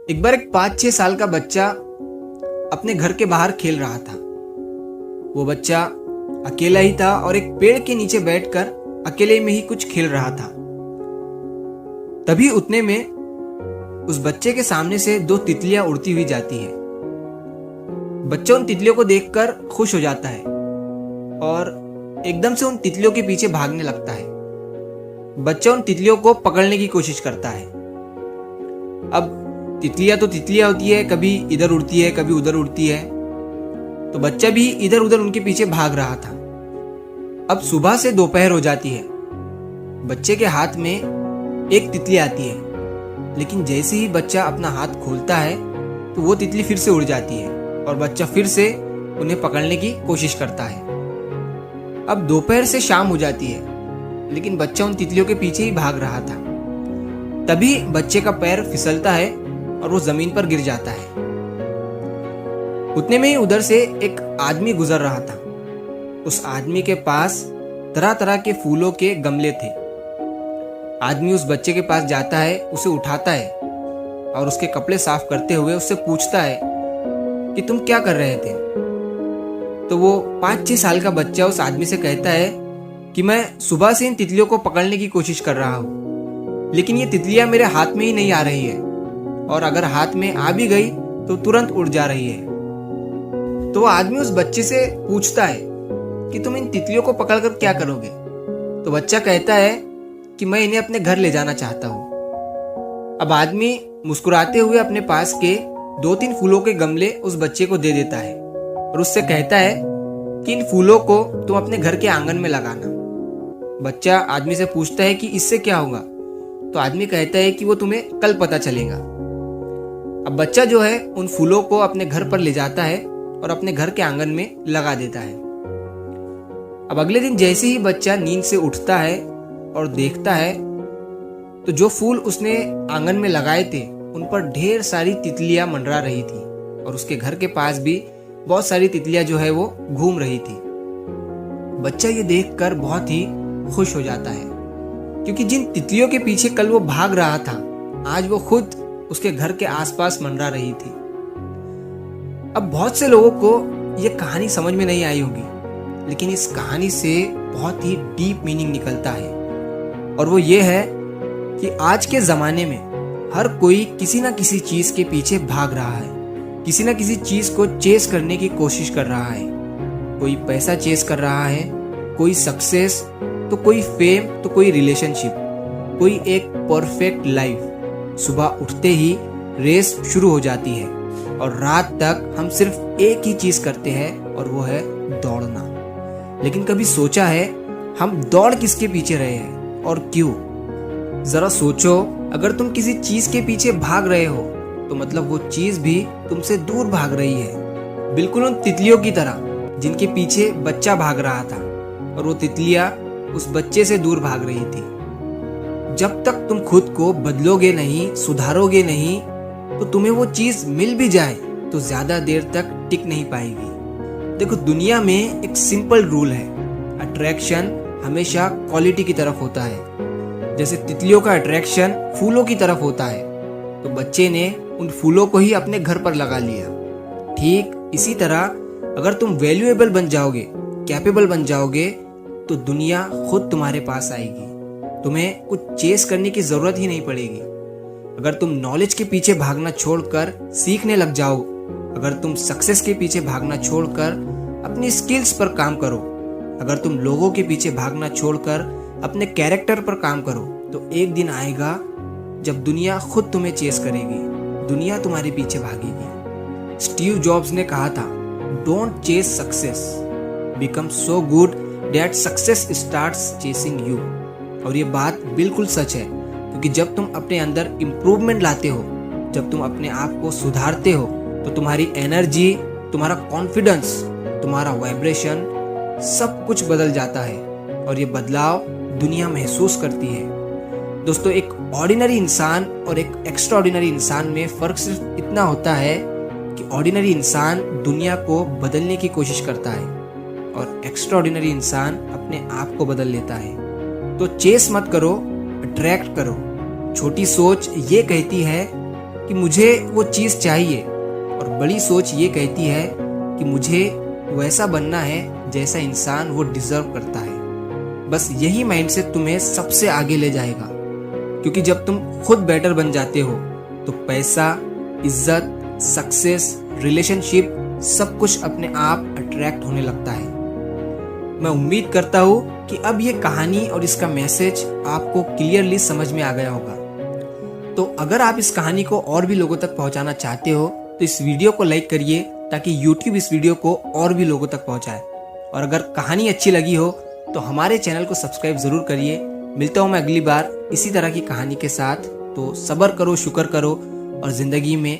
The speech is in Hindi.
एक बार एक 5-6 साल का बच्चा अपने घर के बाहर खेल रहा था। वो बच्चा अकेला ही था और एक पेड़ के नीचे बैठकर अकेले में ही कुछ खेल रहा था। तभी उतने में उस बच्चे के सामने से 2 तितलियां उड़ती हुई जाती है। बच्चा उन तितलियों को देखकर खुश हो जाता है और एकदम से उन तितलियों के पीछे भागने लगता है। बच्चा उन तितलियों को पकड़ने की कोशिश करता है। अब तितलियां तो तितलियां होती है, कभी इधर उड़ती है कभी उधर उड़ती है, तो बच्चा भी इधर उधर उनके पीछे भाग रहा था। अब सुबह से दोपहर हो जाती है। बच्चे के हाथ में एक तितली आती है, लेकिन जैसे ही बच्चा अपना हाथ खोलता है तो वो तितली फिर से उड़ जाती है और बच्चा फिर से उन्हें पकड़ने की कोशिश करता है। अब दोपहर से शाम हो जाती है, लेकिन बच्चा उन तितलियों के पीछे ही भाग रहा था। तभी बच्चे का पैर फिसलता है और वो जमीन पर गिर जाता है। उतने में ही उधर से एक आदमी गुजर रहा था। उस आदमी के पास तरह तरह के फूलों के गमले थे। आदमी उस बच्चे के पास जाता है, उसे उठाता है और उसके कपड़े साफ करते हुए उससे पूछता है कि तुम क्या कर रहे थे। तो वो 5-6 साल का बच्चा उस आदमी से कहता है कि मैं सुबह से इन तितलियों को पकड़ने की कोशिश कर रहा हूँ, लेकिन ये तितलियां मेरे हाथ में ही नहीं आ रही है, और अगर हाथ में आ भी गई तो तुरंत उड़ जा रही है। तो वो आदमी उस बच्चे से पूछता है कि तुम इन तितलियों को पकड़कर क्या करोगे। तो बच्चा कहता है कि मैं इन्हें अपने घर ले जाना चाहता हूँ। अब आदमी मुस्कुराते हुए अपने पास के 2-3 फूलों के गमले उस बच्चे को दे देता है और उससे कहता है कि इन फूलों को तुम अपने घर के आंगन में लगाना। बच्चा आदमी से पूछता है कि इससे क्या होगा। तो आदमी कहता है कि वो तुम्हें कल पता चलेगा। अब बच्चा जो है उन फूलों को अपने घर पर ले जाता है और अपने घर के आंगन में लगा देता है। अब अगले दिन जैसे ही बच्चा नींद से उठता है और देखता है तो जो फूल उसने आंगन में लगाए थे उन पर ढेर सारी तितलियां मंडरा रही थी और उसके घर के पास भी बहुत सारी तितलियां जो है वो घूम रही थी। बच्चा ये देखकर बहुत ही खुश हो जाता है, क्योंकि जिन तितलियों के पीछे कल वो भाग रहा था, आज वो खुद उसके घर के आसपास मंडरा रही थी। अब बहुत से लोगों को ये कहानी समझ में नहीं आई होगी, लेकिन इस कहानी से बहुत ही डीप मीनिंग निकलता है, और वो ये है कि आज के जमाने में हर कोई किसी ना किसी चीज के पीछे भाग रहा है, किसी ना किसी चीज को चेस करने की कोशिश कर रहा है। कोई पैसा चेस कर रहा है, कोई सक्सेस, तो कोई फेम, तो कोई रिलेशनशिप, कोई एक परफेक्ट लाइफ। सुबह उठते ही रेस शुरू हो जाती है और रात तक हम सिर्फ एक ही चीज करते हैं और वो है दौड़ना। लेकिन कभी सोचा है हम दौड़ किसके पीछे रहे हैं और क्यों? जरा सोचो, अगर तुम किसी चीज के पीछे भाग रहे हो तो मतलब वो चीज भी तुमसे दूर भाग रही है, बिल्कुल उन तितलियों की तरह जिनके पीछे बच्चा भाग रहा था और वो तितलियां उस बच्चे से दूर भाग रही थी। जब तक तुम खुद को बदलोगे नहीं, सुधारोगे नहीं, तो तुम्हें वो चीज मिल भी जाए तो ज्यादा देर तक टिक नहीं पाएगी। देखो, दुनिया में एक सिंपल रूल है, अट्रैक्शन हमेशा क्वालिटी की तरफ होता है। जैसे तितलियों का अट्रैक्शन फूलों की तरफ होता है, तो बच्चे ने उन फूलों को ही अपने घर पर लगा लिया। ठीक इसी तरह अगर तुम वैल्यूएबल बन जाओगे, कैपेबल बन जाओगे, तो दुनिया खुद तुम्हारे पास आएगी। तुम्हें कुछ चेस करने की जरूरत ही नहीं पड़ेगी। अगर तुम नॉलेज के पीछे भागना छोड़कर सीखने लग जाओ, अगर तुम सक्सेस के पीछे भागना छोड़कर अपनी स्किल्स पर काम करो, अगर तुम लोगों के पीछे भागना छोड़कर अपने कैरेक्टर पर काम करो, तो एक दिन आएगा जब दुनिया खुद तुम्हें चेस करेगी, दुनिया तुम्हारे पीछे भागेगी। स्टीव जॉब्स ने कहा था, don't chase success, become so good that success starts chasing you. और ये बात बिल्कुल सच है, क्योंकि जब तुम अपने अंदर इम्प्रूवमेंट लाते हो, जब तुम अपने आप को सुधारते हो, तो तुम्हारी एनर्जी, तुम्हारा कॉन्फिडेंस, तुम्हारा वाइब्रेशन, सब कुछ बदल जाता है और ये बदलाव दुनिया महसूस करती है। दोस्तों, एक ऑर्डिनरी इंसान और एक एक्स्ट्राऑर्डिनरी इंसान में फर्क सिर्फ इतना होता है कि ऑर्डिनरी इंसान दुनिया को बदलने की कोशिश करता है और एक्स्ट्राऑर्डिनरी इंसान अपने आप को बदल लेता है। तो चेस मत करो, अट्रैक्ट करो। छोटी सोच ये कहती है कि मुझे वो चीज़ चाहिए, और बड़ी सोच ये कहती है कि मुझे वैसा बनना है जैसा इंसान वो डिजर्व करता है। बस यही माइंडसेट तुम्हें सबसे आगे ले जाएगा, क्योंकि जब तुम खुद बेटर बन जाते हो तो पैसा, इज्जत, सक्सेस, रिलेशनशिप सब कुछ अपने आप अट्रैक्ट होने लगता है। मैं उम्मीद करता हूँ कि अब ये कहानी और इसका मैसेज आपको क्लियरली समझ में आ गया होगा। तो अगर आप इस कहानी को और भी लोगों तक पहुंचाना चाहते हो तो इस वीडियो को लाइक करिए, ताकि YouTube इस वीडियो को और भी लोगों तक पहुंचाए। और अगर कहानी अच्छी लगी हो तो हमारे चैनल को सब्सक्राइब जरूर करिए। मिलता हूँ मैं अगली बार इसी तरह की कहानी के साथ। तो सब्र करो, शुक्र करो और जिंदगी में